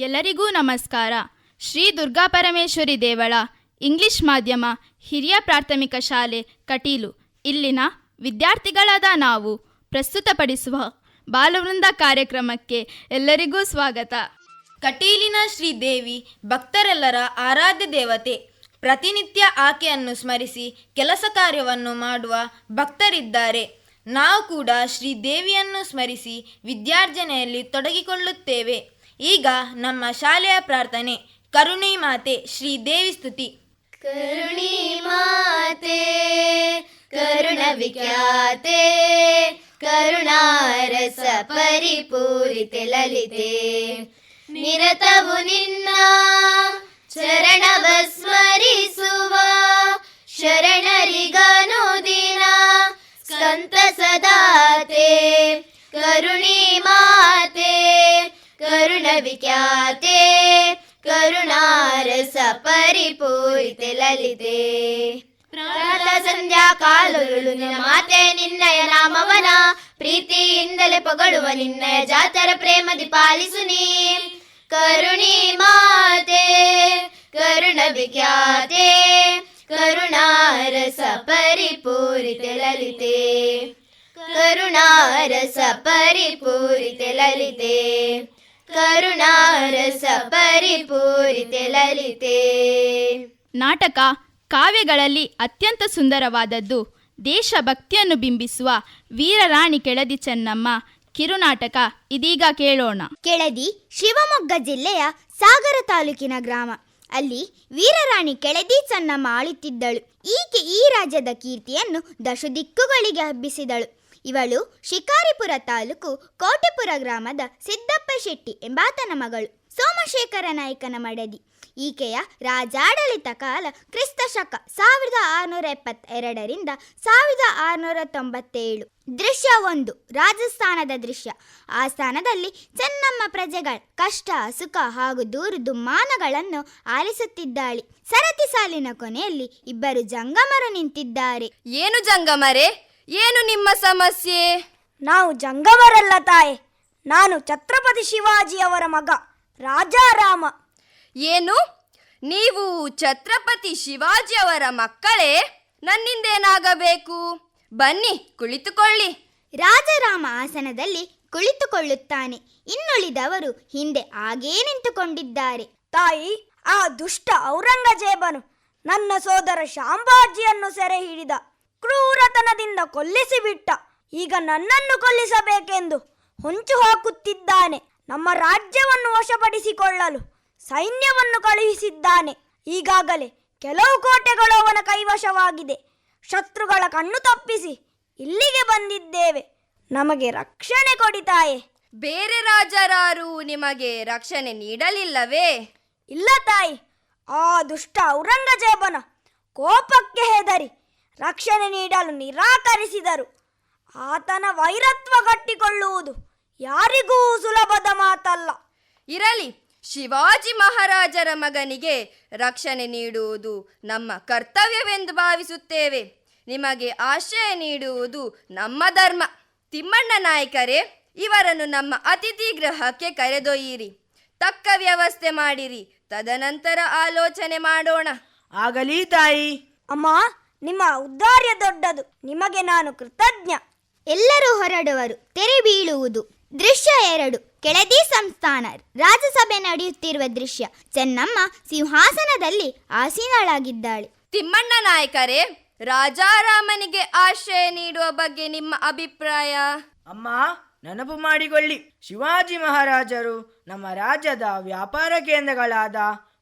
ಎಲ್ಲರಿಗೂ ನಮಸ್ಕಾರ. ಶ್ರೀ ದುರ್ಗಾಪರಮೇಶ್ವರಿ ದೇವಳ ಇಂಗ್ಲಿಷ್ ಮಾಧ್ಯಮ ಹಿರಿಯ ಪ್ರಾಥಮಿಕ ಶಾಲೆ ಕಟೀಲು ಇಲ್ಲಿನ ವಿದ್ಯಾರ್ಥಿಗಳಾದ ನಾವು ಪ್ರಸ್ತುತಪಡಿಸುವ ಬಾಲವೃಂದ ಕಾರ್ಯಕ್ರಮಕ್ಕೆ ಎಲ್ಲರಿಗೂ ಸ್ವಾಗತ. ಕಟೀಲಿನ ಶ್ರೀದೇವಿ ಭಕ್ತರೆಲ್ಲರ ಆರಾಧ್ಯ ದೇವತೆ. ಪ್ರತಿನಿತ್ಯ ಆಕೆಯನ್ನು ಸ್ಮರಿಸಿ ಕೆಲಸ ಕಾರ್ಯವನ್ನು ಮಾಡುವ ಭಕ್ತರಿದ್ದಾರೆ. ನಾವು ಕೂಡ ಶ್ರೀದೇವಿಯನ್ನು ಸ್ಮರಿಸಿ ವಿದ್ಯಾರ್ಜನೆಯಲ್ಲಿ ತೊಡಗಿಕೊಳ್ಳುತ್ತೇವೆ. ಈಗ ನಮ್ಮ ಶಾಲೆಯ ಪ್ರಾರ್ಥನೆ. ಕರುಣಿ ಮಾತೆ ಶ್ರೀದೇವಿ ಸ್ತುತಿ. ಕರುಣಿ ಮಾತೆ ಕರುಣ ವಿಖ್ಯಾತೆ ಕರುಣಾರಸ ಪರಿಪೂರಿತೆ ಲಲಿತೆ, ನಿರತವು ನಿನ್ನ ಚರಣವ ಸ್ಮರಿಸುವ ಶರಣರಿಗನುದಿನ ಸಂತಸದಾತೆ. ಕರುಣಿ ಮಾತೆ ಕರುಣ ವಿಖ್ಯಾತೆ ಕರುಣಾರಸ ಪರಿಪೂರಿತೆ ಲಲಿತೆ. ಪ್ರಾತಃ ಸಂಧ್ಯಾ ಕಾಲುಗಳು ನಿನ್ನ ಮಾತೆ ನಿನ್ನಯ ನಾಮವನ ಪ್ರೀತಿಯಿಂದಲೇ ಪೊಗಳುವ ನಿನ್ನಯ ಜಾತರ ಪ್ರೇಮದಿ ಪಾಲಿಸು ನೀ. ಕರುಣಿ ಮಾತೆ ಕರುಣ ವಿಖ್ಯಾತೆ ಕರುಣಾರಸ ಪರಿಪೂರಿತೆ ಲಲಿತೆ, ಕರುಣಾರಸ ಪರಿಪೂರಿತೆ ಲಲಿತೆ, ಕರುಣಾರಸ ಪರಿಪೂರಿತೆ ಲಲಿತೆ. ನಾಟಕ ಕಾವ್ಯಗಳಲ್ಲಿ ಅತ್ಯಂತ ಸುಂದರವಾದದ್ದು ದೇಶಭಕ್ತಿಯನ್ನು ಬಿಂಬಿಸುವ ವೀರರಾಣಿ ಕೆಳದಿ ಚೆನ್ನಮ್ಮ ಕಿರುನಾಟಕ ಇದೀಗ ಕೇಳೋಣ. ಕೆಳದಿ ಶಿವಮೊಗ್ಗ ಜಿಲ್ಲೆಯ ಸಾಗರ ತಾಲೂಕಿನ ಗ್ರಾಮ. ಅಲ್ಲಿ ವೀರರಾಣಿ ಕೆಳದಿ ಚೆನ್ನಮ್ಮ ಆಳುತ್ತಿದ್ದಳು. ಈಕೆ ಈ ರಾಜ್ಯದ ಕೀರ್ತಿಯನ್ನು ದಶದಿಕ್ಕುಗಳಿಗೆ ಹಬ್ಬಿಸಿದಳು. ಇವಳು ಶಿಕಾರಿಪುರ ತಾಲೂಕು ಕೋಟೆಪುರ ಗ್ರಾಮದ ಸಿದ್ದಪ್ಪ ಶೆಟ್ಟಿ ಎಂಬಾತನ ಮಗಳು. ಸೋಮಶೇಖರ ನಾಯಕನ ಮಡದಿ. ಈಕೆಯ ರಾಜಾಡಳಿತ ಕಾಲ ಕ್ರಿಸ್ತ ಶಕ 1672 1697. ದೃಶ್ಯ 1. ರಾಜಸ್ಥಾನದ ದೃಶ್ಯ. ಆ ಸ್ಥಾನದಲ್ಲಿ ಚೆನ್ನಮ್ಮ ಪ್ರಜೆಗಳ ಕಷ್ಟ ಸುಖ ಹಾಗೂ ದೂರು ದುಮ್ಮಾನಗಳನ್ನು ಆಲಿಸುತ್ತಿದ್ದಾಳೆ. ಸರತಿ ಸಾಲಿನ ಕೊನೆಯಲ್ಲಿ ಇಬ್ಬರು ಜಂಗಮರು ನಿಂತಿದ್ದಾರೆ. ಏನು ಜಂಗಮರೇ, ಏನು ನಿಮ್ಮ ಸಮಸ್ಯೆ? ನಾವು ಜಂಗಮರಲ್ಲ ತಾಯೆ. ನಾನು ಛತ್ರಪತಿ ಶಿವಾಜಿ ಅವರ ಮಗ ರಾಜಾರಾಮ. ಏನು, ನೀವು ಛತ್ರಪತಿ ಶಿವಾಜಿ ಅವರ ಮಕ್ಕಳೇ? ನನ್ನಿಂದೇನಾಗಬೇಕು? ಬನ್ನಿ ಕುಳಿತುಕೊಳ್ಳಿ. ರಾಜಾರಾಮ ಆಸನದಲ್ಲಿ ಕುಳಿತುಕೊಳ್ಳುತ್ತಾನೆ. ಇನ್ನುಳಿದವರು ಹಿಂದೆ ಹಾಗೇ ನಿಂತುಕೊಂಡಿದ್ದಾರೆ. ತಾಯಿ, ಆ ದುಷ್ಟ ಔರಂಗಜೇಬನು ನನ್ನ ಸೋದರ ಶಾಂಭಾಜಿಯನ್ನು ಸೆರೆ ಹಿಡಿದ. ಕ್ರೂರತನದಿಂದ ಕೊಲ್ಲಿಸಿಬಿಟ್ಟ. ಈಗ ನನ್ನನ್ನು ಕೊಲ್ಲಿಸಬೇಕೆಂದು ಹೊಂಚು ಹಾಕುತ್ತಿದ್ದಾನೆ. ನಮ್ಮ ರಾಜ್ಯವನ್ನು ವಶಪಡಿಸಿಕೊಳ್ಳಲು ಸೈನ್ಯವನ್ನು ಕಳುಹಿಸಿದ್ದಾನೆ. ಈಗಾಗಲೇ ಕೆಲವು ಕೋಟೆಗಳು ಅವನ ಕೈವಶವಾಗಿದೆ. ಶತ್ರುಗಳ ಕಣ್ಣು ತಪ್ಪಿಸಿ ಇಲ್ಲಿಗೆ ಬಂದಿದ್ದೇವೆ. ನಮಗೆ ರಕ್ಷಣೆ ಕೊಡಿತಾಯೆ. ಬೇರೆ ರಾಜರಾರು ನಿಮಗೆ ರಕ್ಷಣೆ ನೀಡಲಿಲ್ಲವೇ? ಇಲ್ಲ ತಾಯಿ, ಆ ದುಷ್ಟ ಔರಂಗಜೇಬನ ಕೋಪಕ್ಕೆ ಹೆದರಿ ರಕ್ಷಣೆ ನೀಡಲು ನಿರಾಕರಿಸಿದರು. ಆತನ ವೈರತ್ವ ಕಟ್ಟಿಕೊಳ್ಳುವುದು ಯಾರಿಗೂ ಸುಲಭದ ಮಾತಲ್ಲ. ಇರಲಿ, ಶಿವಾಜಿ ಮಹಾರಾಜರ ಮಗನಿಗೆ ರಕ್ಷಣೆ ನೀಡುವುದು ನಮ್ಮ ಕರ್ತವ್ಯವೆಂದು ಭಾವಿಸುತ್ತೇವೆ. ನಿಮಗೆ ಆಶ್ರಯ ನೀಡುವುದು ನಮ್ಮ ಧರ್ಮ. ತಿಮ್ಮಣ್ಣ ನಾಯಕರೇ, ಇವರನ್ನು ನಮ್ಮ ಅತಿಥಿ ಗೃಹಕ್ಕೆ ಕರೆದೊಯ್ಯಿರಿ. ತಕ್ಕ ವ್ಯವಸ್ಥೆ ಮಾಡಿರಿ. ತದನಂತರ ಆಲೋಚನೆ ಮಾಡೋಣ. ಆಗಲಿ ತಾಯಿ. ಅಮ್ಮ, ನಿಮ್ಮ ಔದಾರ್ಯ ದೊಡ್ಡದು. ನಿಮಗೆ ನಾನು ಕೃತಜ್ಞ. ಎಲ್ಲರೂ ಹೊರಡುವರು. ತೆರೆ ಬೀಳುವುದು. ದೃಶ್ಯ 2. ಕೆಳದಿ ಸಂಸ್ಥಾನ ರಾಜಸಭೆ ನಡೆಯುತ್ತಿರುವ ದೃಶ್ಯ. ಚೆನ್ನಮ್ಮ ಸಿಂಹಾಸನದಲ್ಲಿ ಆಸೀನಳಾಗಿದ್ದಾಳೆ. ತಿಮ್ಮಣ್ಣ ನಾಯಕರೇ, ರಾಜಾರಾಮನಿಗೆ ಆಶ್ರಯ ನೀಡುವ ಬಗ್ಗೆ ನಿಮ್ಮ ಅಭಿಪ್ರಾಯ? ಅಮ್ಮ, ನೆನಪು ಮಾಡಿಕೊಳ್ಳಿ, ಶಿವಾಜಿ ಮಹಾರಾಜರು ನಮ್ಮ ರಾಜ್ಯದ ವ್ಯಾಪಾರ ಕೇಂದ್ರಗಳಾದ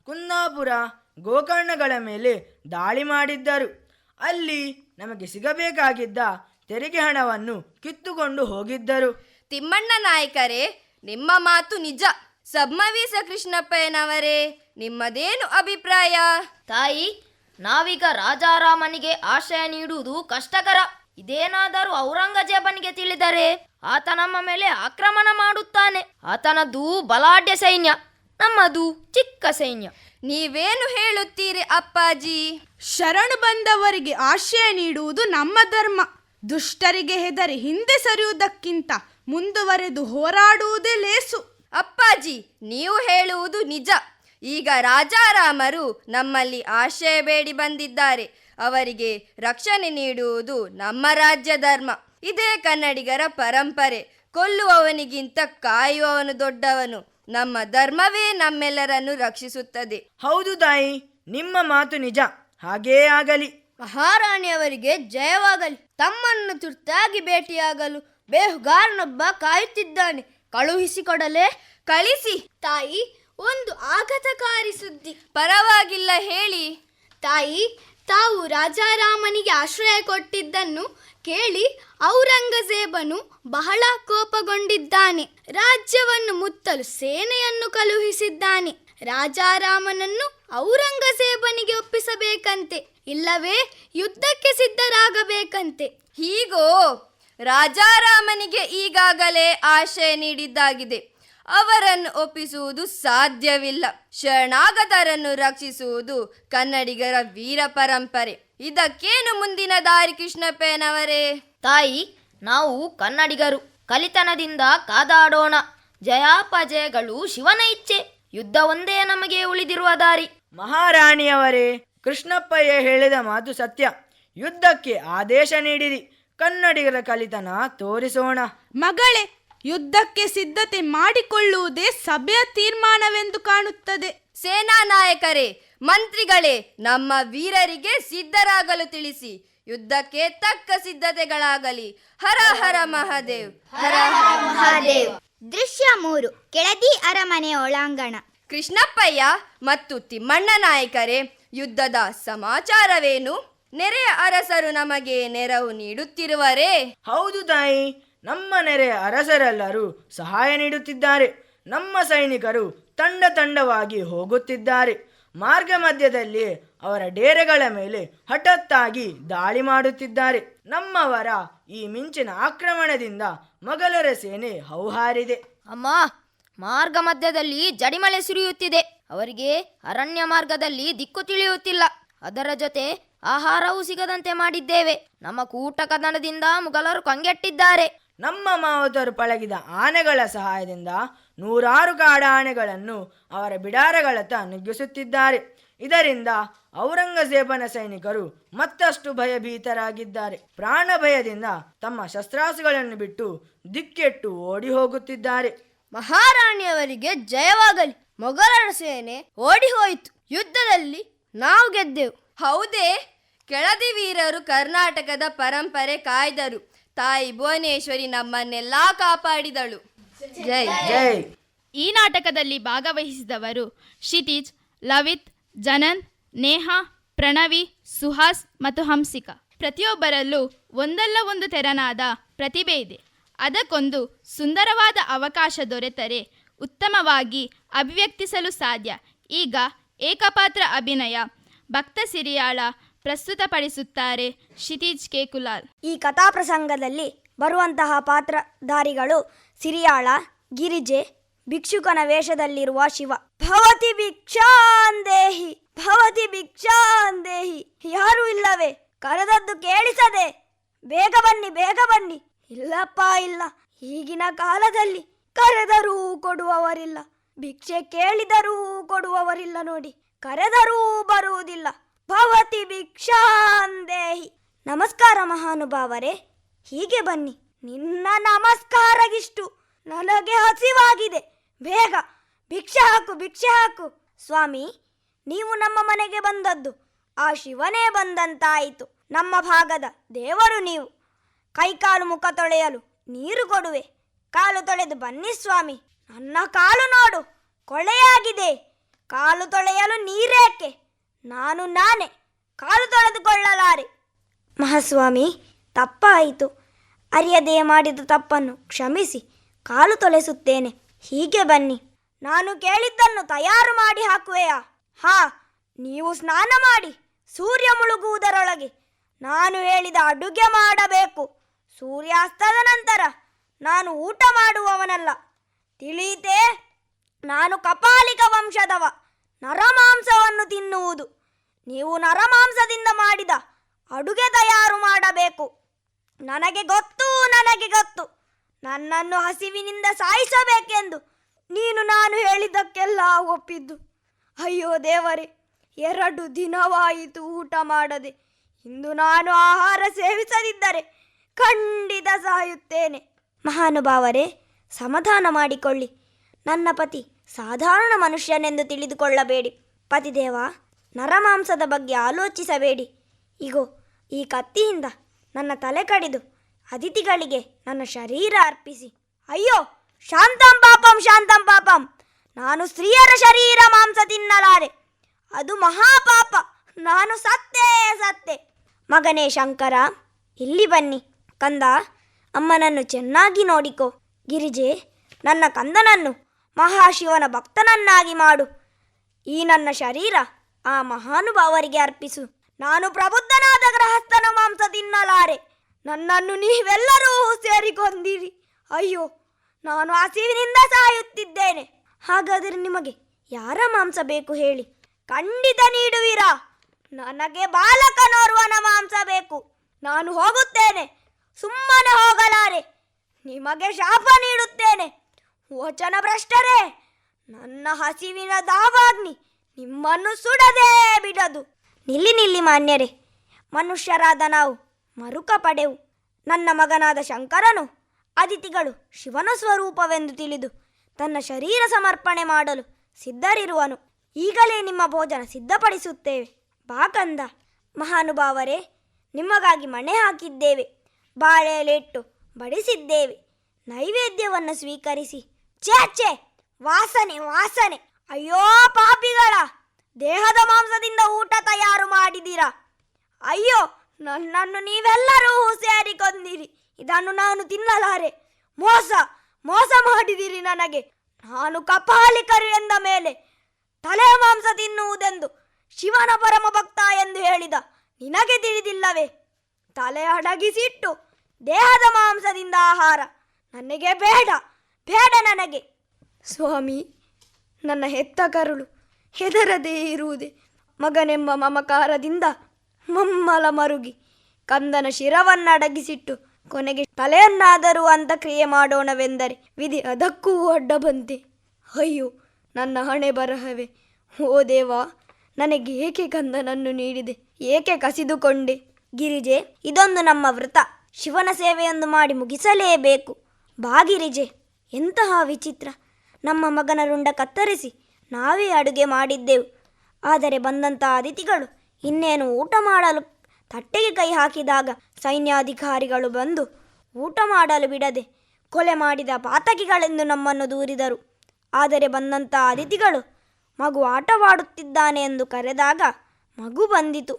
ಕುಂದಾಪುರ, ಗೋಕರ್ಣಗಳ ಮೇಲೆ ದಾಳಿ ಮಾಡಿದ್ದರು. ಅಲ್ಲಿ ನಮಗೆ ಸಿಗಬೇಕಾಗಿದ್ದ ತೆರಿಗೆ ಹಣವನ್ನು ಕಿತ್ತುಕೊಂಡು ಹೋಗಿದ್ದರು. ತಿಮ್ಮಣ್ಣ ನಾಯಕರೇ, ನಿಮ್ಮ ಮಾತು ನಿಜ. ಸಬ್ಮವೀಸ ಕೃಷ್ಣಪ್ಪಯ್ಯನವರೇ, ನಿಮ್ಮದೇನು ಅಭಿಪ್ರಾಯ? ತಾಯಿ, ನಾವೀಗ ರಾಜಾರಾಮನಿಗೆ ಆಶ್ರಯ ನೀಡುವುದು ಕಷ್ಟಕರ. ಇದೇನಾದರೂ ಔರಂಗಜೇಬನಿಗೆ ತಿಳಿದರೆ ಆತ ನಮ್ಮ ಮೇಲೆ ಆಕ್ರಮಣ ಮಾಡುತ್ತಾನೆ. ಆತನದು ಬಲಾಢ್ಯ ಸೈನ್ಯ, ನಮ್ಮದು ಚಿಕ್ಕ ಸೈನ್ಯ. ನೀವೇನು ಹೇಳುತ್ತೀರಿ ಅಪ್ಪಾಜಿ? ಶರಣು ಬಂದವರಿಗೆ ಆಶ್ರಯ ನೀಡುವುದು ನಮ್ಮ ಧರ್ಮ. ದುಷ್ಟರಿಗೆ ಹೆದರಿ ಹಿಂದೆ ಸರಿಯುವುದಕ್ಕಿಂತ ಮುಂದುವರೆದು ಹೋರಾಡುವುದೇ ಲೇಸು. ಅಪ್ಪಾಜಿ, ನೀವು ಹೇಳುವುದು ನಿಜ. ಈಗ ರಾಜಾರಾಮರು ನಮ್ಮಲ್ಲಿ ಆಶ್ರಯ ಬೇಡಿ ಬಂದಿದ್ದಾರೆ. ಅವರಿಗೆ ರಕ್ಷಣೆ ನೀಡುವುದು ನಮ್ಮ ರಾಜ್ಯ ಧರ್ಮ. ಇದೇ ಕನ್ನಡಿಗರ ಪರಂಪರೆ. ಕೊಲ್ಲುವವನಿಗಿಂತ ಕಾಯುವವನು ದೊಡ್ಡವನು. ನಮ್ಮ ಧರ್ಮವೇ ನಮ್ಮೆಲ್ಲರನ್ನು ರಕ್ಷಿಸುತ್ತದೆ. ಹೌದು ತಾಯಿ, ನಿಮ್ಮ ಮಾತು ನಿಜ. ಹಾಗೇ ಆಗಲಿ. ಮಹಾರಾಣಿಯವರಿಗೆ ಜಯವಾಗಲಿ. ತಮ್ಮನ್ನು ತುರ್ತಾಗಿ ಭೇಟಿಯಾಗಲು ಬೇಹುಗಾರನೊಬ್ಬ ಕಾಯುತ್ತಿದ್ದಾನೆ. ಕಳುಹಿಸಿಕೊಡಲೇ? ಕಳಿಸಿ. ತಾಯಿ, ಒಂದು ಆಘಾತಕಾರಿ ಸುದ್ದಿ. ಪರವಾಗಿಲ್ಲ, ಹೇಳಿ. ತಾಯಿ, ತಾವು ರಾಜಾರಾಮನಿಗೆ ಆಶ್ರಯ ಕೊಟ್ಟಿದ್ದನ್ನು ಕೇಳಿ ಔರಂಗಜೇಬನು ಬಹಳ ಕೋಪಗೊಂಡಿದ್ದಾನೆ. ರಾಜ್ಯವನ್ನು ಮುತ್ತಲು ಸೇನೆಯನ್ನು ಕಳುಹಿಸಿದ್ದಾನೆ. ರಾಜಾರಾಮನನ್ನು ಔರಂಗಜೇಬನಿಗೆ ಒಪ್ಪಿಸಬೇಕಂತೆ, ಇಲ್ಲವೇ ಯುದ್ಧಕ್ಕೆ ಸಿದ್ಧರಾಗಬೇಕಂತೆ. ಹೀಗೋ? ರಾಜಾರಾಮನಿಗೆ ಈಗಾಗಲೇ ಆಶ್ರಯ ನೀಡಿದ್ದಾಗಿದೆ. ಅವರನ್ನು ಒಪ್ಪಿಸುವುದು ಸಾಧ್ಯವಿಲ್ಲ. ಶರಣಾಗತರನ್ನು ರಕ್ಷಿಸುವುದು ಕನ್ನಡಿಗರ ವೀರ ಪರಂಪರೆ. ಇದಕ್ಕೇನು ಮುಂದಿನ ದಾರಿ ಕೃಷ್ಣಪ್ಪನವರೇ? ತಾಯಿ, ನಾವು ಕನ್ನಡಿಗರು ಕಲಿತನದಿಂದ ಕಾದಾಡೋಣ. ಜಯಾಪಜಯಗಳು ಶಿವನ ಇಚ್ಛೆ. ಯುದ್ಧ ಒಂದೇ ನಮಗೆ ಉಳಿದಿರುವ ದಾರಿ. ಮಹಾರಾಣಿಯವರೇ, ಕೃಷ್ಣಪ್ಪಯ್ಯ ಹೇಳಿದ ಮಾತು ಸತ್ಯ. ಯುದ್ಧಕ್ಕೆ ಆದೇಶ ನೀಡಿರಿ. ಕನ್ನಡಿಗರ ಕಲಿತನ ತೋರಿಸೋಣ. ಮಗಳೇ, ಯುದ್ಧಕ್ಕೆ ಸಿದ್ಧತೆ ಮಾಡಿಕೊಳ್ಳುವುದೇ ಸಭೆಯ ತೀರ್ಮಾನವೆಂದು ಕಾಣುತ್ತದೆ. ಸೇನಾ ನಾಯಕರೇ, ಮಂತ್ರಿಗಳೇ, ನಮ್ಮ ವೀರರಿಗೆ ಸಿದ್ಧರಾಗಲು ತಿಳಿಸಿ. ಯುದ್ಧಕ್ಕೆ ತಕ್ಕ ಸಿದ್ಧತೆಗಳಾಗಲಿ. ಹರ ಹರ ಮಹಾದೇವ್. ಹರ ಹರ ಮಹಾದೇವ್. ದೃಶ್ಯ 3. ಕೆಳದಿ ಅರಮನೆ ಒಳಾಂಗಣ. ಕೃಷ್ಣಪ್ಪಯ್ಯ ಮತ್ತು ತಿಮ್ಮಣ್ಣ ನಾಯಕರೇ, ಯುದ್ಧದ ಸಮಾಚಾರವೇನು? ನೆರೆಯ ಅರಸರು ನಮಗೆ ನೆರವು ನೀಡುತ್ತಿರುವರೇ? ಹೌದು ತಾಯಿ, ನಮ್ಮ ನೆರೆಯ ಅರಸರೆಲ್ಲರೂ ಸಹಾಯ ನೀಡುತ್ತಿದ್ದಾರೆ. ನಮ್ಮ ಸೈನಿಕರು ತಂಡ ತಂಡವಾಗಿ ಹೋಗುತ್ತಿದ್ದಾರೆ. ಮಾರ್ಗ ಮಧ್ಯದಲ್ಲಿ ಅವರ ಡೇರೆಗಳ ಮೇಲೆ ಹಠಾತ್ತಾಗಿ ದಾಳಿ ಮಾಡುತ್ತಿದ್ದಾರೆ. ನಮ್ಮವರ ಈ ಮಿಂಚಿನ ಆಕ್ರಮಣದಿಂದ ಮೊಘಲರ ಸೇನೆ ಹೌಹಾರಿದೆ. ಅಮ್ಮ, ಮಾರ್ಗ ಮಧ್ಯದಲ್ಲಿ ಜಡಿಮಳೆ ಸುರಿಯುತ್ತಿದೆ. ಅವರಿಗೆ ಅರಣ್ಯ ಮಾರ್ಗದಲ್ಲಿ ದಿಕ್ಕು ತಿಳಿಯುತ್ತಿಲ್ಲ. ಅದರ ಜೊತೆ ಆಹಾರವೂ ಸಿಗದಂತೆ ಮಾಡಿದ್ದೇವೆ. ನಮ್ಮ ಕೂಟ ಕದನದಿಂದ ಮುಘಲರು ಕಂಗೆಟ್ಟಿದ್ದಾರೆ. ನಮ್ಮ ಮಾವುತರು ಪಳಗಿದ ಆನೆಗಳ ಸಹಾಯದಿಂದ 100 ಕಾಡಾನೆಗಳನ್ನು ಅವರ ಬಿಡಾರಗಳತ್ತ ನುಗ್ಗಿಸುತ್ತಿದ್ದಾರೆ. ಇದರಿಂದ ಔರಂಗಜೇಬನ ಸೈನಿಕರು ಮತ್ತಷ್ಟು ಭಯಭೀತರಾಗಿದ್ದಾರೆ. ಪ್ರಾಣ ಭಯದಿಂದ ತಮ್ಮ ಶಸ್ತ್ರಾಸ್ತ್ರಗಳನ್ನು ಬಿಟ್ಟು ದಿಕ್ಕೆಟ್ಟು ಓಡಿ ಹೋಗುತ್ತಿದ್ದಾರೆ. ಮಹಾರಾಣಿಯವರಿಗೆ ಜಯವಾಗಲಿ. ಮೊಘಲರ ಸೇನೆ ಓಡಿ ಹೋಯಿತು. ಯುದ್ಧದಲ್ಲಿ ನಾವು ಗೆದ್ದೆವು. ಹೌದೇ? ಕೆಳದಿ ವೀರರು ಕರ್ನಾಟಕದ ಪರಂಪರೆ ಕಾಯ್ದರು. ತಾಯಿ ಭುವನೇಶ್ವರಿ ನಮ್ಮನ್ನೆಲ್ಲಾ ಕಾಪಾಡಿದಳು. ಜೈ ಜೈ. ಈ ನಾಟಕದಲ್ಲಿ ಭಾಗವಹಿಸಿದವರು ಕ್ಷಿತಿಜ್, ಲವಿತ್, ಜನನ್, ನೇಹಾ, ಪ್ರಣವಿ, ಸುಹಾಸ್ ಮತ್ತು ಹಂಸಿಕಾ. ಪ್ರತಿಯೊಬ್ಬರಲ್ಲೂ ಒಂದಲ್ಲ ಒಂದು ತೆರನಾದ ಪ್ರತಿಭೆ ಇದೆ. ಅದಕ್ಕೊಂದು ಸುಂದರವಾದ ಅವಕಾಶ ದೊರೆತರೆ ಉತ್ತಮವಾಗಿ ಅಭಿವ್ಯಕ್ತಿಸಲು ಸಾಧ್ಯ. ಈಗ ಏಕಪಾತ್ರ ಅಭಿನಯ ಭಕ್ತ ಸಿರಿಯಾಳ ಪ್ರಸ್ತುತಪಡಿಸುತ್ತಾರೆ ಕ್ಷಿತಿಜ್ ಕೆ ಕುಲಾಲ್. ಈ ಕಥಾಪ್ರಸಂಗದಲ್ಲಿ ಬರುವಂತಹ ಪಾತ್ರಧಾರಿಗಳು ಸಿರಿಯಾಳ, ಗಿರಿಜೆ, ಭಿಕ್ಷುಕನ ವೇಷದಲ್ಲಿರುವ ಶಿವ. ಭವತಿ ಭಿಕ್ಷಾಂದೇಹಿ, ಭವತಿ ಭಿಕ್ಷಾಂದೇಹಿ. ಯಾರೂ ಇಲ್ಲವೇ? ಕರೆದದ್ದು ಕೇಳಿಸದೆ? ಬೇಗ ಬನ್ನಿ, ಬೇಗ ಬನ್ನಿ. ಇಲ್ಲಪ್ಪ ಇಲ್ಲ. ಈಗಿನ ಕಾಲದಲ್ಲಿ ಕರೆದರೂ ಕೊಡುವವರಿಲ್ಲ, ಭಿಕ್ಷೆ ಕೇಳಿದರೂ ಕೊಡುವವರಿಲ್ಲ ನೋಡಿ. ಕರೆದರೂ ಬರುವುದಿಲ್ಲ. ಭವತಿ ಭಿಕ್ಷಾಂದೇಹಿ. ನಮಸ್ಕಾರ ಮಹಾನುಭಾವರೇ, ಹೀಗೆ ಬನ್ನಿ. ನಿನ್ನ ನಮಸ್ಕಾರಗಿಷ್ಟು. ನನಗೆ ಹಸಿವಾಗಿದೆ. ಬೇಗ ಭಿಕ್ಷೆ ಹಾಕು, ಭಿಕ್ಷೆ ಹಾಕು. ಸ್ವಾಮಿ, ನೀವು ನಮ್ಮ ಮನೆಗೆ ಬಂದದ್ದು ಆ ಶಿವನೇ ಬಂದಂತಾಯಿತು. ನಮ್ಮ ಭಾಗದ ದೇವರು ನೀವು. ಕೈಕಾಲು ಮುಖ ತೊಳೆಯಲು ನೀರು ಕೊಡುವೆ. ಕಾಲು ತೊಳೆದು ಬನ್ನಿ ಸ್ವಾಮಿ. ನನ್ನ ಕಾಲು ನೋಡು, ಕೊಳೆಯಾಗಿದೆ. ಕಾಲು ತೊಳೆಯಲು ನೀರೇಕೆ? ನಾನೇ ಕಾಲು ತೊಳೆದುಕೊಳ್ಳಲಾರೆ. ಮಹಾಸ್ವಾಮಿ, ತಪ್ಪಾಯಿತು. ಅರಿಯದೆ ಮಾಡಿದ ತಪ್ಪನ್ನು ಕ್ಷಮಿಸಿ. ಕಾಲು ತೊಳೆಸುತ್ತೇನೆ. ಹೀಗೆ ಬನ್ನಿ. ನಾನು ಕೇಳಿದ್ದನ್ನು ತಯಾರು ಮಾಡಿ ಹಾಕುವೆಯಾ? ನೀವು ಸ್ನಾನ ಮಾಡಿ ಸೂರ್ಯ ಮುಳುಗುವುದರೊಳಗೆ ನಾನು ಹೇಳಿದ ಅಡುಗೆ ಮಾಡಬೇಕು. ಸೂರ್ಯಾಸ್ತದ ನಂತರ ನಾನು ಊಟ ಮಾಡುವವನಲ್ಲ, ತಿಳಿಯಿತೇ? ನಾನು ಕಪಾಲಿಕ ವಂಶದವ. ನರಮಾಂಸವನ್ನು ತಿನ್ನುವುದು. ನೀವು ನರಮಾಂಸದಿಂದ ಮಾಡಿದ ಅಡುಗೆ ತಯಾರು ಮಾಡಬೇಕು. ನನಗೆ ಗೊತ್ತು. ನನ್ನನ್ನು ಹಸಿವಿನಿಂದ ಸಾಯಿಸಬೇಕೆಂದು ನೀನು ನಾನು ಹೇಳಿದ್ದಕ್ಕೆಲ್ಲ ಒಪ್ಪಿದ್ದು. ಅಯ್ಯೋ ದೇವರೇ, 2 ದಿನವಾಯಿತು ಊಟ ಮಾಡದೆ. ಇಂದು ನಾನು ಆಹಾರ ಸೇವಿಸದಿದ್ದರೆ ಖಂಡಿತ ಸಾಯುತ್ತೇನೆ. ಮಹಾನುಭಾವರೇ, ಸಮಾಧಾನ ಮಾಡಿಕೊಳ್ಳಿ. ನನ್ನ ಪತಿ ಸಾಧಾರಣ ಮನುಷ್ಯನೆಂದು ತಿಳಿದುಕೊಳ್ಳಬೇಡಿ. ಪತಿದೇವ, ನರಮಾಂಸದ ಬಗ್ಗೆ ಆಲೋಚಿಸಬೇಡಿ. ಇಗೋ, ಈ ಕತ್ತಿಯಿಂದ ನನ್ನ ತಲೆ ಕಡಿದು ಅತಿಥಿಗಳಿಗೆ ನನ್ನ ಶರೀರ ಅರ್ಪಿಸಿ. ಅಯ್ಯೋ, ಶಾಂತಂ ಪಾಪಂ ಶಾಂತಂ ಪಾಪಂ. ನಾನು ಸ್ತ್ರೀಯರ ಶರೀರ ಮಾಂಸ ತಿನ್ನಲಾರೆ, ಅದು ಮಹಾಪಾಪ. ನಾನು ಸತ್ತೆ. ಮಗನೇ ಶಂಕರ, ಇಲ್ಲಿ ಬನ್ನಿ. ಕಂದ, ಅಮ್ಮನನ್ನು ಚೆನ್ನಾಗಿ ನೋಡಿಕೋ. ಗಿರಿಜೆ, ನನ್ನ ಕಂದನನ್ನು ಮಹಾಶಿವನ ಭಕ್ತನನ್ನಾಗಿ ಮಾಡು. ಈ ನನ್ನ ಶರೀರ ಆ ಮಹಾನುಭಾವರಿಗೆ ಅರ್ಪಿಸು. ನಾನು ಪ್ರಬುದ್ಧನಾದ ಗೃಹಸ್ಥನ ಮಾಂಸ ತಿನ್ನಲಾರೆ. ನನ್ನನ್ನು ನೀವೆಲ್ಲರೂ ಸೇರಿಕೊಂದಿರಿ. ಅಯ್ಯೋ, ನಾನು ಹಸಿವಿನಿಂದ ಸಾಯುತ್ತಿದ್ದೇನೆ. ಹಾಗಾದರೆ ನಿಮಗೆ ಯಾರ ಮಾಂಸ ಬೇಕು ಹೇಳಿ, ಖಂಡಿತ ನೀಡುವಿರಾ? ನನಗೆ ಬಾಲಕನೋರ್ವನ ಮಾಂಸ ಬೇಕು. ನಾನು ಹೋಗುತ್ತೇನೆ, ಸುಮ್ಮನೆ ಹೋಗಲಾರೆ. ನಿಮಗೆ ಶಾಪ ನೀಡುತ್ತೇನೆ. ವಚನ ಭ್ರಷ್ಟರೇ, ನನ್ನ ಹಸಿವಿನ ದಾವಾಗ್ನಿ ನಿಮ್ಮನ್ನು ಸುಡದೇ ಬಿಡದು. ನಿಲ್ಲಿ ಮಾನ್ಯರೇ, ಮನುಷ್ಯರಾದ ನಾವು ಮರುಕ ಪಡೆವು. ನನ್ನ ಮಗನಾದ ಶಂಕರನು ಅತಿಥಿಗಳು ಶಿವನ ಸ್ವರೂಪವೆಂದು ತಿಳಿದು ತನ್ನ ಶರೀರ ಸಮರ್ಪಣೆ ಮಾಡಲು ಸಿದ್ಧರಿರುವನು. ಈಗಲೇ ನಿಮ್ಮ ಭೋಜನ ಸಿದ್ಧಪಡಿಸುತ್ತೇವೆ. ಬಾ ಕಂದ. ಮಹಾನುಭಾವರೇ, ನಿಮಗಾಗಿ ಮಣೆ ಹಾಕಿದ್ದೇವೆ, ಬಾಳೆ ಎಲೆಟ್ಟು ಬಡಿಸಿದ್ದೇವೆ. ನೈವೇದ್ಯವನ್ನು ಸ್ವೀಕರಿಸಿ. ಛೇ, ವಾಸನೆ. ಅಯ್ಯೋ ಪಾಪಿಗಳ, ದೇಹದ ಮಾಂಸದಿಂದ ಊಟ ತಯಾರು ಮಾಡಿದಿರಾ. ಅಯ್ಯೋ, ನನ್ನನ್ನು ನೀವೆಲ್ಲರೂ ಸೇರಿಕೊಂದಿರಿ. ಇದನ್ನು ನಾನು ತಿನ್ನಲಾರೆ. ಮೋಸ ಮಾಡಿದಿರಿ ನನಗೆ. ನಾನು ಕಪಾಲಿಕರು ಎಂದ ಮೇಲೆ ತಲೆ ಮಾಂಸ ತಿನ್ನುವುದೆಂದು ಶಿವನ ಪರಮ ಭಕ್ತ ಎಂದು ಹೇಳಿದ ನಿನಗೆ ತಿಳಿದಿಲ್ಲವೇ? ತಲೆ ಅಡಗಿಸಿಟ್ಟು ದೇಹದ ಮಾಂಸದಿಂದ ಆಹಾರ ನನಗೆ ಬೇಡ ನನಗೆ. ಸ್ವಾಮಿ, ನನ್ನ ಹೆತ್ತ ಕರುಳು ಹೆದರದೇ ಇರುವುದೇ ಮಗನೆಂಬ ಮಮಕಾರದಿಂದ ಮಮ್ಮಲ ಮರುಗಿ ಕಂದನ ಶಿರವನ್ನಡಗಿಸಿಟ್ಟು ಕೊನೆಗೆ ತಲೆಯನ್ನಾದರೂ ಅಂತ ಕ್ರಿಯೆ ಮಾಡೋಣವೆಂದರೆ ವಿಧಿ ಅದಕ್ಕೂ ಅಡ್ಡ ಬಂತೆ. ಅಯ್ಯೋ, ನನ್ನ ಹಣೆ ಬರಹವೇ. ಓ ದೇವ, ನನಗೆ ಏಕೆ ಕಂದನನ್ನು ನೀಡಿದೆ? ಏಕೆ ಕಸಿದುಕೊಂಡೆ? ಗಿರಿಜೆ, ಇದೊಂದು ನಮ್ಮ ವೃತ. ಶಿವನ ಸೇವೆಯೊಂದು ಮಾಡಿ ಮುಗಿಸಲೇಬೇಕು. ಬಾ ಗಿರಿಜೆ. ಎಂತಹ ವಿಚಿತ್ರ! ನಮ್ಮ ಮಗನ ರುಂಡ ಕತ್ತರಿಸಿ ನಾವೇ ಅಡುಗೆ ಮಾಡಿದ್ದೆವು. ಆದರೆ ಬಂದಂಥ ಅತಿಥಿಗಳು ಇನ್ನೇನು ಊಟ ಮಾಡಲು ತಟ್ಟೆಗೆ ಕೈ ಹಾಕಿದಾಗ ಸೈನ್ಯಾಧಿಕಾರಿಗಳು ಬಂದು ಊಟ ಮಾಡಲು ಬಿಡದೆ ಕೊಲೆ ಮಾಡಿದ ಪಾತಕಿಗಳೆಂದು ನಮ್ಮನ್ನು ದೂರಿದರು. ಆದರೆ ಬಂದಂಥ ಅತಿಥಿಗಳು ಮಗು ಆಟವಾಡುತ್ತಿದ್ದಾನೆ ಎಂದು ಕರೆದಾಗ ಮಗು ಬಂದಿತು.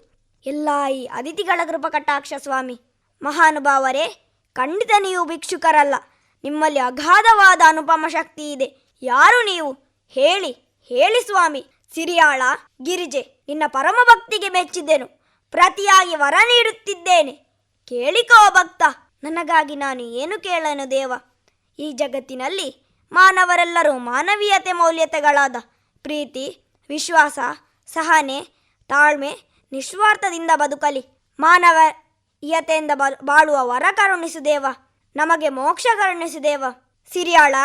ಎಲ್ಲ ಈ ಅತಿಥಿಗಳ ಕೃಪಕಟಾಕ್ಷ ಸ್ವಾಮಿ. ಮಹಾನುಭಾವರೇ, ಖಂಡಿತ ನೀವು ಭಿಕ್ಷುಕರಲ್ಲ. ನಿಮ್ಮಲ್ಲಿ ಅಗಾಧವಾದ ಅನುಪಮ ಶಕ್ತಿ ಇದೆ. ಯಾರು ನೀವು? ಹೇಳಿ ಸ್ವಾಮಿ. ಸಿರಿಯಾಳ, ಗಿರಿಜೆ, ನಿನ್ನ ಪರಮ ಭಕ್ತಿಗೆ ಮೆಚ್ಚಿದೆನು. ಪ್ರತಿಯಾಗಿ ವರ ನೀಡುತ್ತಿದ್ದೇನೆ. ಕೇಳಿಕೋ ಭಕ್ತ. ನನಗಾಗಿ ನಾನು ಏನು ಕೇಳನು ದೇವ? ಈ ಜಗತ್ತಿನಲ್ಲಿ ಮಾನವರೆಲ್ಲರೂ ಮಾನವೀಯತೆ ಮೌಲ್ಯತೆಗಳಾದ ಪ್ರೀತಿ, ವಿಶ್ವಾಸ, ಸಹನೆ, ತಾಳ್ಮೆ, ನಿಸ್ವಾರ್ಥದಿಂದ ಬದುಕಲಿ. ಮಾನವೀಯತೆಯಿಂದ ಬಾಳುವ ವರ ಕರುಣಿಸು ದೇವ. ನಮಗೆ ಮೋಕ್ಷ ಕರುಣಿಸು ದೇವ. ಸಿರಿಯಾಳ,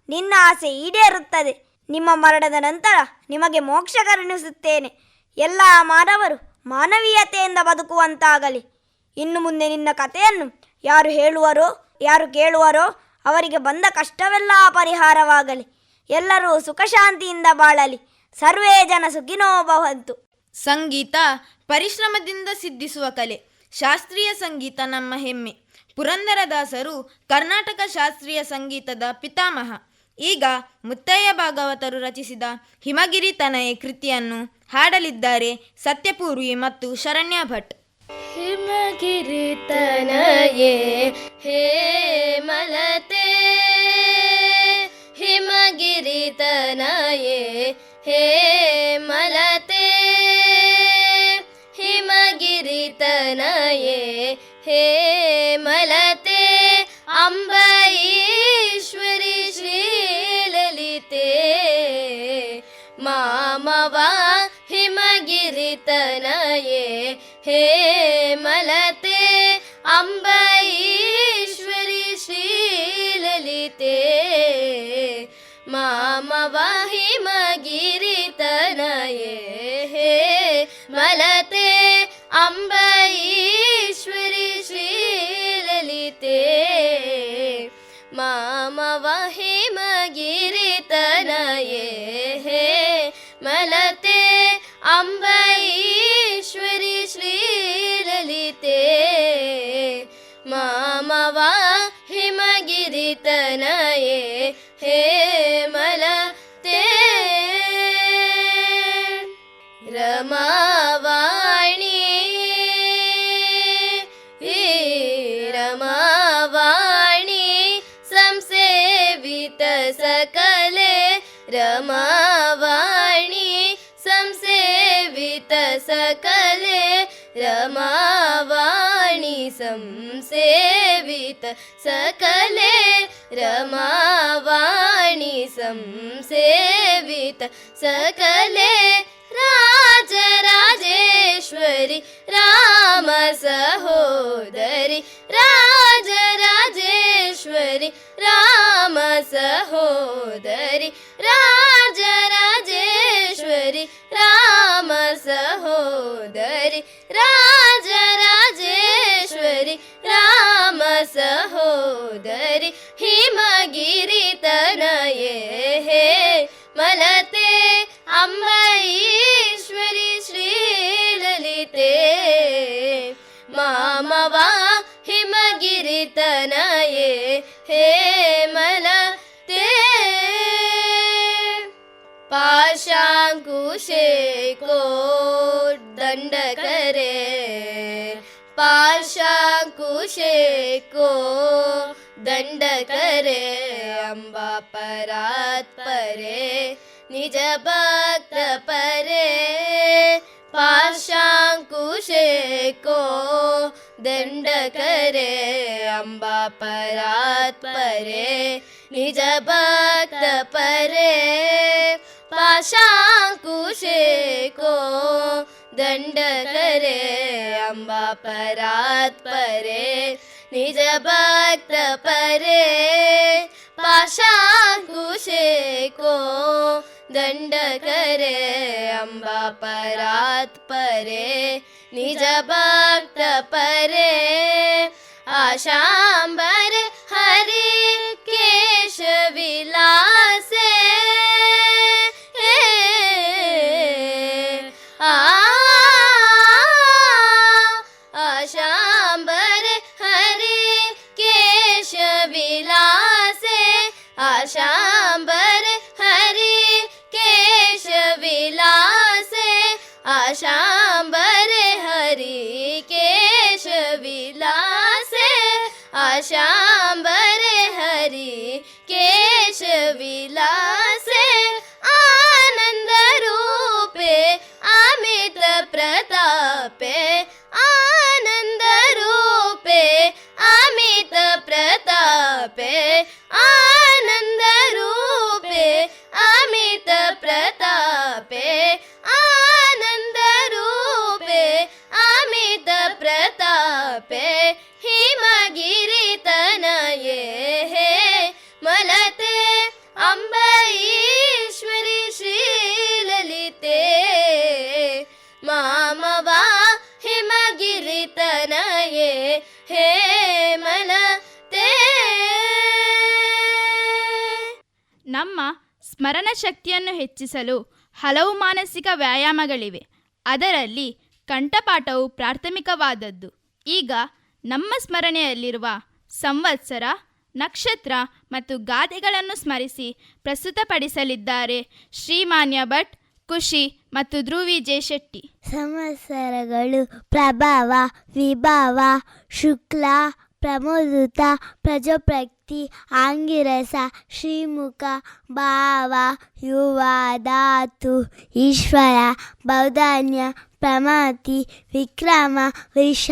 ನಿನ್ನ ಆಸೆ ಈಡೇರುತ್ತದೆ. ನಿಮ್ಮ ಮರಣದ ನಂತರ ನಿಮಗೆ ಮೋಕ್ಷ ಕರುಣಿಸುತ್ತೇನೆ. ಎಲ್ಲ ಮಾನವರು ಮಾನವೀಯತೆಯಿಂದ ಬದುಕುವಂತಾಗಲಿ. ಇನ್ನು ಮುಂದೆ ನಿನ್ನ ಕಥೆಯನ್ನು ಯಾರು ಕೇಳುವರೋ ಅವರಿಗೆ ಬಂದ ಕಷ್ಟವೆಲ್ಲ ಪರಿಹಾರವಾಗಲಿ. ಎಲ್ಲರೂ ಸುಖ ಶಾಂತಿಯಿಂದ ಬಾಳಲಿ. ಸರ್ವೇ ಜನ ಸುಖಿನೋ ಭವಂತು. ಸಂಗೀತ ಪರಿಶ್ರಮದಿಂದ ಸಿದ್ಧಿಸುವ ಕಲೆ. ಶಾಸ್ತ್ರೀಯ ಸಂಗೀತ ನಮ್ಮ ಹೆಮ್ಮೆ. ಪುರಂದರದಾಸರು ಕರ್ನಾಟಕ ಶಾಸ್ತ್ರೀಯ ಸಂಗೀತದ ಪಿತಾಮಹ. ಈಗ ಮುತ್ತಯ್ಯ ಭಾಗವತರು ರಚಿಸಿದ ಹಿಮಗಿರಿ ತನಯೆ ಕೃತಿಯನ್ನು ಹಾಡಲಿದ್ದಾರೆ ಸತ್ಯಪೂರ್ವಿ ಮತ್ತು ಶರಣ್ಯ ಭಟ್. ಹಿಮಗಿರಿ ತನಯೆ ಹೇ ಮಲತೆ, ಹಿಮಗಿರಿ ತನಯೆ ಹೇ ಮಲತೆ, ಹಿಮಗಿರಿ ತನಯೆ ಹೇ ಮಲತೆ, ಅಂಬರೀಶ್ವರಿ ಶ್ರೀಲಲಿತೆ, ಮಾಮವ ಹಿಮಗಿರಿ ತನಯೆ ಹೇ ಮಲತೆ, ಅಂಬರೀಶ್ವರಿ ಶ್ರೀಲಲಿತೆ, ಮಾಮ ಅಂಬೈಶ್ವರಿ ಶ್ರೀಲಲಿತೆ ಮಾಮವ ಹಿಮಗಿರಿತನಯೇ ಹೇಮಲತೆ ರಮಾವಾಣಿ ರಮಾವಾಣಿ ಸಂಸೇವಿತ ಸಕಲೆ ರಮಾವಾಣಿ ಸಂಸೇವಿತ ಸಕಲೆ ರಮಾವಾಣಿ ಸಂಸೇವಿತ ಸಕಲೆ ರಮಾವಾಣಿ ಸಂಸೇವಿತ ಸಕಲೆ ರಾಜರಾಜೇಶ್ವರಿ ರಾಮ ಸಹೋದರಿ ರಾಜರಾಜೇಶ್ವರಿ ರಾಮ ಸಹೋದರಿ ರಾಜರಾಜೇಶ್ವರಿ ರಾಮ ಸಹೋದರಿ ರಾಜರಾಜೇಶ್ವರಿ ರಾಮ ಸಹೋದರಿ ಹಿಮಗಿರಿತನಯೇ ಹೇ ಮಲತೆ ಅಂಬೈಶ್ವರಿ ಶ್ರೀಲಲಿತೆ ಮಾಮವ ಹಿಮಗಿರಿತನಯೇ ಹೇಮಲತೆ ಪಾಶಾಂಕುಶೇ ಕೋದಂಡಕರೆ ಪಾಶಾಂಕುಶೇ ದಂಡಕರೆ ಅಂಬಾ ಪರಾತ್ಪರೆ ನಿಜ ಭಕ್ತ ಪರೆ ಪಾಶಾಂಕುಶೇ ದಂಡಕರೆ ಅಂಬಾ ಪರಾತ್ಪರೆ ನಿಜ ಭಕ್ತ ಪರೆ ಪಾಶಾಂಕುಶೇ ದಂಡಕರೆ ಅಂಬಾ ಪರಾತ್ಪರೆ ನಿಜ ಭಕ್ತ ಪರೆ ಪಾಶಾಂಕುಶೇ ದಂಡಕರೆ ಅಂಬಾ ಪರಾತ್ಪರೆ ನಿಜ ಭಕ್ತ ಪರೆ ಆಶಾಂಬರ ಹರಿ ಕೇಶ ವಿಲಾಸೆ ಆಶಾಂಬರ ಹರಿ ಕೇಶ ವಿಲಾಸೆ ಆಶಾಂಬರ ಹರಿ ಕೇಶ ವಿಲಾಸೆ ಆಶಾಂಬರ ಹರಿ ಕೇಶ ವಿಲಾಸೆ ಆಶಾಂಬರ ಹರಿ ಕೇಶ ವಿಲಾಸೆ ಆನಂದ ರೂಪೆ ಅಮಿತ ಪ್ರತಾಪೆ ಆನಂದ ರೂಪೆ ಅಮಿತ ಪ್ರತಾಪೆ ಆನಂದ ರೂಪೆ ಅಮಿತ ಪ್ರತಾಪೆ ಆನಂದ ರೂಪೆ ಅಮಿತ ಪ್ರತಾಪೆ ಹಿಮಗಿರಿತನಯೇ ಹೇ ಮಲತೆ ಅಂಬೈಶ್ವರಿ ಶ್ರೀಲಲಿತೆ ಮಾಮವ ಹಿಮಗಿರಿತನಯೇ ಹೇ ಮಲತೆ. ನಮ್ಮ ಸ್ಮರಣ ಶಕ್ತಿಯನ್ನು ಹೆಚ್ಚಿಸಲು ಹಲವು ಮಾನಸಿಕ ವ್ಯಾಯಾಮಗಳಿವೆ. ಅದರಲ್ಲಿ ಕಂಠಪಾಠವು ಪ್ರಾಥಮಿಕವಾದದ್ದು. ಈಗ ನಮ್ಮ ಸ್ಮರಣೆಯಲ್ಲಿರುವ ಸಂವತ್ಸರ, ನಕ್ಷತ್ರ ಮತ್ತು ಗಾದೆಗಳನ್ನು ಸ್ಮರಿಸಿ ಪ್ರಸ್ತುತಪಡಿಸಲಿದ್ದಾರೆ ಶ್ರೀಮಾನ್ಯ ಭಟ್, ಖುಷಿ ಮತ್ತು ಧ್ರುವಿ ಜೆ ಶೆಟ್ಟಿ. ಸಂವತ್ಸರಗಳು ಪ್ರಭಾವ, ವಿಭಾವ, ಶುಕ್ಲ, ಪ್ರಮೋದುತ, ಪ್ರಜೋಪ್ರಕ್ತಿ, ಆಂಗಿರಸ, ಶ್ರೀಮುಖ, ಭಾವ, ಯುವ, ಧಾತು, ಈಶ್ವರ, ಬೌಧಾನ್ಯ, ಪ್ರಮಾತಿ, ವಿಕ್ರಮ, ವೃಷ,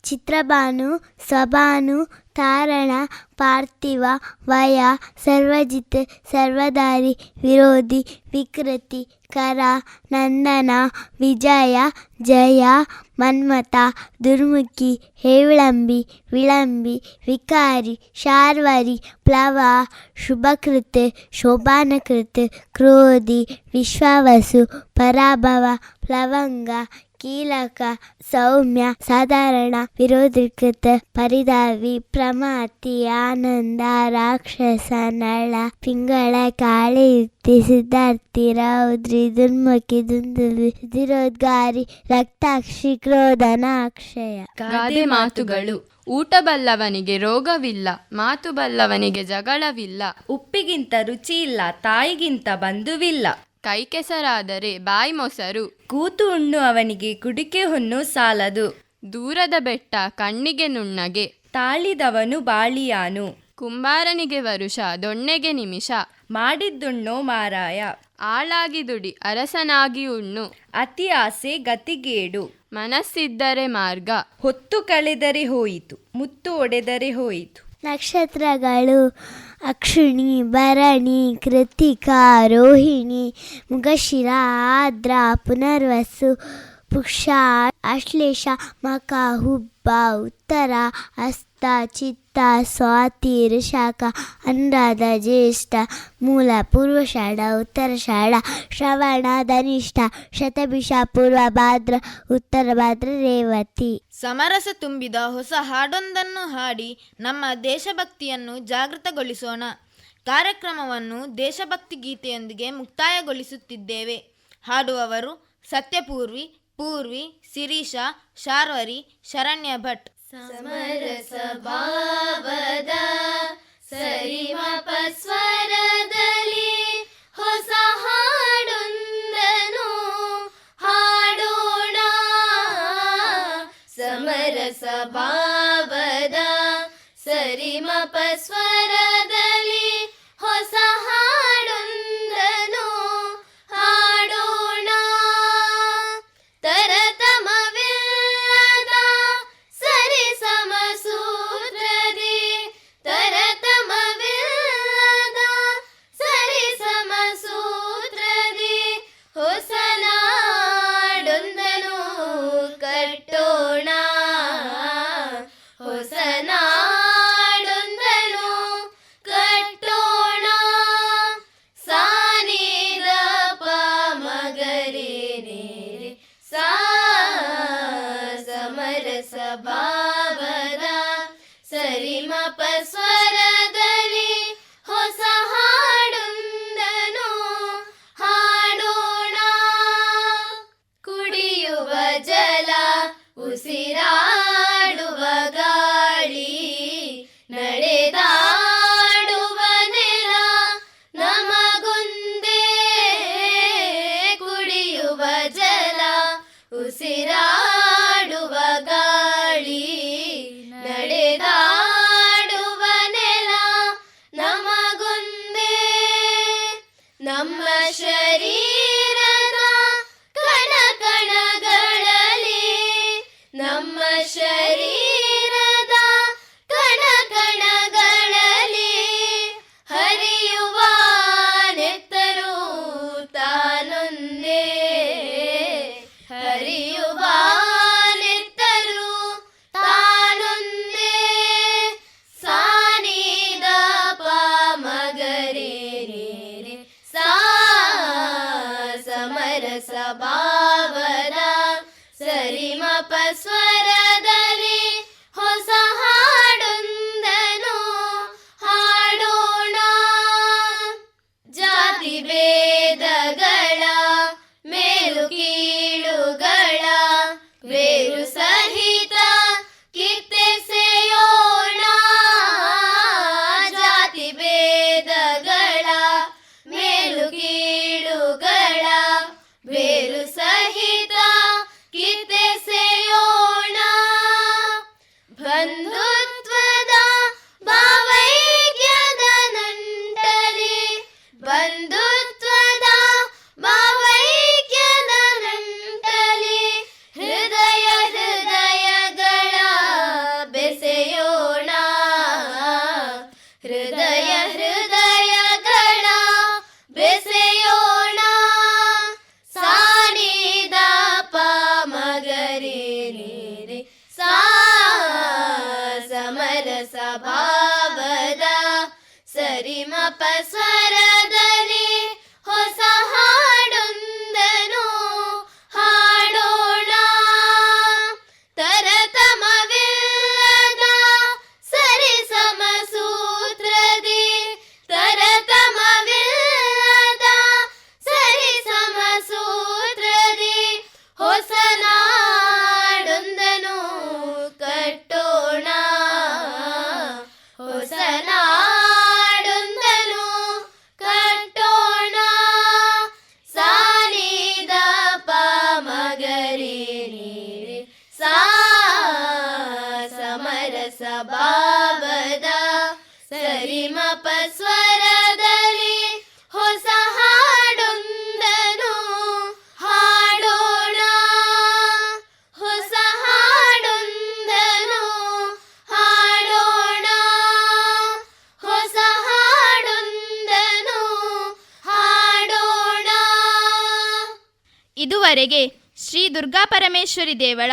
ಚಿತ್ರಭಾನು, ಸ್ವಭಾನು, ತಾರಣ, ಪಾರ್ಥಿವ, ವಯ, ಸರ್ವಜಿತ್, ಸರ್ವಧಾರಿ, ವಿರೋಧಿ, ವಿಕೃತಿ, ಕರ, ನಂದನ, ವಿಜಯ, ಜಯ, ಮನ್ಮಥ, ದುರ್ಮುಖಿ, ಹೇವಿಳಂಬಿ, ವಿಳಂಬಿ, ವಿಕಾರಿ, ಶಾರ್ವರಿ, ಪ್ಲವ, ಶುಭಕೃತ್, ಶೋಭಾನಕೃತ್, ಕ್ರೋಧಿ, ವಿಶ್ವಾವಸು, ಪರಾಭವ, ಪ್ಲವಂಗ, ಕೀಲಕ ಸೌಮ್ಯ ಸಾಧಾರಣ ವಿರೋಧೀಕೃತ ಪರಿಧಾವಿ ಪ್ರಮಾತಿ ಆನಂದ ರಾಕ್ಷಸ ನಳ ಪಿಂಗಳ ಕಾಳಿ ಯುಕ್ತಿ ಸಿದ್ಧಾರ್ಥಿ ರೌದ್ರಿ ದುರ್ಮುಖಿ ದುಂದುವಿ ಧಿರೋದ್ಗಾರಿ ರಕ್ತಾಕ್ಷಿ ಕ್ರೋಧನ ಅಕ್ಷಯ. ಗಾದೆ ಮಾತುಗಳು. ಊಟ ಬಲ್ಲವನಿಗೆ ರೋಗವಿಲ್ಲ, ಮಾತು ಬಲ್ಲವನಿಗೆ ಜಗಳವಿಲ್ಲ. ಉಪ್ಪಿಗಿಂತ ರುಚಿ ಇಲ್ಲ, ತಾಯಿಗಿಂತ ಬಂಧುವಿಲ್ಲ. ಕೈ ಕೆಸರಾದರೆ ಬಾಯಿ ಮೊಸರು, ಕೂತು ಉಣ್ಣುವವನಿಗೆ ಕುಡಿಕೆ ಹೊನ್ನು ಸಾಲದು. ದೂರದ ಬೆಟ್ಟ ಕಣ್ಣಿಗೆ ನುಣ್ಣಗೆ, ತಾಳಿದವನು ಬಾಳಿಯಾನು. ಕುಂಬಾರನಿಗೆ ವರುಷ ದೊಣ್ಣೆಗೆ ನಿಮಿಷ. ಮಾಡಿದ್ದುಣ್ಣೋ ಮಾರಾಯ, ಆಳಾಗಿ ದುಡಿ ಅರಸನಾಗಿ ಉಣ್ಣು. ಅತಿ ಆಸೆ ಗತಿಗೇಡು. ಮನಸ್ಸಿದ್ದರೆ ಮಾರ್ಗ, ಹೊತ್ತು ಕಳೆದರೆ ಹೋಯಿತು, ಮುತ್ತು ಒಡೆದರೆ ಹೋಯಿತು. ನಕ್ಷತ್ರಗಳು ಅಕ್ಷಿಣಿ ಭರಣಿ ಕೃತಿಕಾ ರೋಹಿಣಿ ಮೃಗಶಿರ ಆರ್ದ್ರ ಪುನರ್ವಸು ಪುಕ್ಷ ಆಶ್ಲೇಷ ಮಕ ಹುಬ್ಬ ಉತ್ತರ ಹಸ್ತ ಚಿತ್ತ ಸ್ವಾತಿ ಋಷಾಕ ಅನುರಾಧ ಜ್ಯೇಷ್ಠ ಮೂಲ ಪೂರ್ವಷಾಢ ಉತ್ತರಷಾಢ ಶ್ರವಣ ಧನಿಷ್ಠ ಶತಭಿಷ ಪೂರ್ವ ಭಾದ್ರ ಉತ್ತರ ಭಾದ್ರ ರೇವತಿ. ಸಮರಸ ತುಂಬಿದ ಹೊಸ ಹಾಡೊಂದನ್ನು ಹಾಡಿ ನಮ್ಮ ದೇಶಭಕ್ತಿಯನ್ನು ಜಾಗೃತಗೊಳಿಸೋಣ. ಕಾರ್ಯಕ್ರಮವನ್ನು ದೇಶಭಕ್ತಿ ಗೀತೆಯೊಂದಿಗೆ ಮುಕ್ತಾಯಗೊಳಿಸುತ್ತಿದ್ದೇವೆ. ಹಾಡುವವರು ಸತ್ಯಪೂರ್ವಿ, ಪೂರ್ವಿ, ಶಿರೀಷ, ಶಾರ್ವರಿ, ಶರಣ್ಯ ಭಟ್. ಸಮರಸ ಭಾವದ ಸರಿಮಪ ಸ್ವರದಲ್ಲಿ ಹೊಸ ಹಾಡೊಂದನು ಹಾಡೋಣ. ಸಮರಸ ಭಾವದ ಸರಿಮಪ ಸ್ವರದಲ್ಲಿ ಹೊಸ ಹಾಡೊಂದನು ಹಾಡೋಣ. ತರತಮವಿಲ್ಲದ ಸರಿ ಸಮಸೂತ್ರದಿ, ತರತಮವಿಲ್ಲದ ಸರಿ ಸಮಸೂತ್ರದಿ ಹೊಸ ನಾಡೊಂದನು ಕಟ್ಟೋಣ. ಹೊಸ ನಾಡೊಂದನು ಕಟ್ಟೋಣ. ಸಾನಿದ ಮಗರೆ ನೇರೆ ಸಾ ಸಮರಸ ಭಾವದ ಸರಿಮಪ ಸ್ವರದಲ್ಲಿ ಹೊಸ ಹಾಡೊಂದನು ಹಾಡೋಣ. ಕುಡಿಯುವ ಜಲ ಉಸಿರಾಡುವ ಗಾಳಿ ನಡೆದಾಡುವ ನೆಲ ನಮಗೊಂದೇ. ಕುಡಿಯುವ ಜಲ ಉಸಿರಾಡುವ ಗಾಳಿ ನಡೆದಾಡುವ ನೆಲ ನಮಗೊಂದೇ. ನಮ್ಮ ಶರೀರದ ಕಣ ಕಣಗಳಲ್ಲಿ, ನಮ್ಮ ಶರೀರದ ಕಣ ಕಣಗಳಲ್ಲಿ ಹರಿಯುವ ನೆತ್ತರು ತಾನೊಂದೇ. ಹರಿಯುವ ನೆತ್ತರು ತಾನೊಂದೇ. ಸಾನಿದ ಮಗರೆ ರೇರೆ ಸಾ ಸಮರಸ ಭಾವದ ಸರಿಮಪ ಸ್ವರದಲ್ಲಿ ಹೊಸ ಹಾಡೊಂದನು ಹಾಡೋಣ. ಜಾತಿ ಭೇದಗಳ ಮೇಲು ಕೀಳುಗಳ ಬೇರು ಸಹಿತ ಕಿತ್ತೆಸೆಯೋಣ. ಜಾತಿ ಭೇದಗಳ ಮೇಲು ಕೀಳುಗಳ ಬೇರು ಸಹಿತ ಕಿತ್ತೆಸೆಯೋಣ. ಬಂಧುತ್ವದ ಭಾವೈಕ್ಯದ ನಂಟಲಿ, ಬಂಧುತ್ವದ ಭಾವೈಕ್ಯದ ನಂಟಲಿ ಹೃದಯ ಹೃದಯಗಳ ಬೆಸೆಯೋಣ. ಹೃದಯ ಹೃದಯಗಳ ಬೆಸೆಯೋಣ. ಸಾನಿದ ಮಗರೆ ನೇರೆ ಸಾ ಸಮರಸ ಭಾವದ ಸರಿಮಪ ಸ್ವರದಲ್ಲಿ ಹೊಸ ಹಾಡೊಂದನು ಹಾಡೋಣ. ಇದುವರೆಗೆ ಶ್ರೀ ದುರ್ಗಾಪರಮೇಶ್ವರಿ ದೇವಳ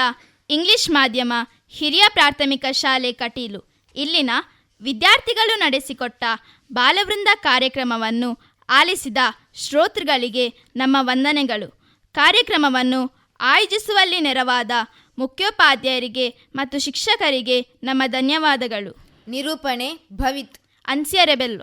ಇಂಗ್ಲಿಷ್ ಮಾಧ್ಯಮ ಹಿರಿಯ ಪ್ರಾಥಮಿಕ ಶಾಲೆ ಕಟೀಲು ಇಲ್ಲಿನ ವಿದ್ಯಾರ್ಥಿಗಳು ನಡೆಸಿಕೊಟ್ಟ ಬಾಲವೃಂದ ಕಾರ್ಯಕ್ರಮವನ್ನು ಆಲಿಸಿದ ಶ್ರೋತೃಗಳಿಗೆ ನಮ್ಮ ವಂದನೆಗಳು. ಕಾರ್ಯಕ್ರಮವನ್ನು ಆಯೋಜಿಸುವಲ್ಲಿ ನೆರವಾದ ಮುಖ್ಯೋಪಾಧ್ಯಾಯರಿಗೆ ಮತ್ತು ಶಿಕ್ಷಕರಿಗೆ ನಮ್ಮ ಧನ್ಯವಾದಗಳು. ನಿರೂಪಣೆ ಭವಿತ್ ಅನ್ಸಿಯರೆಬೆಲ್ಲು.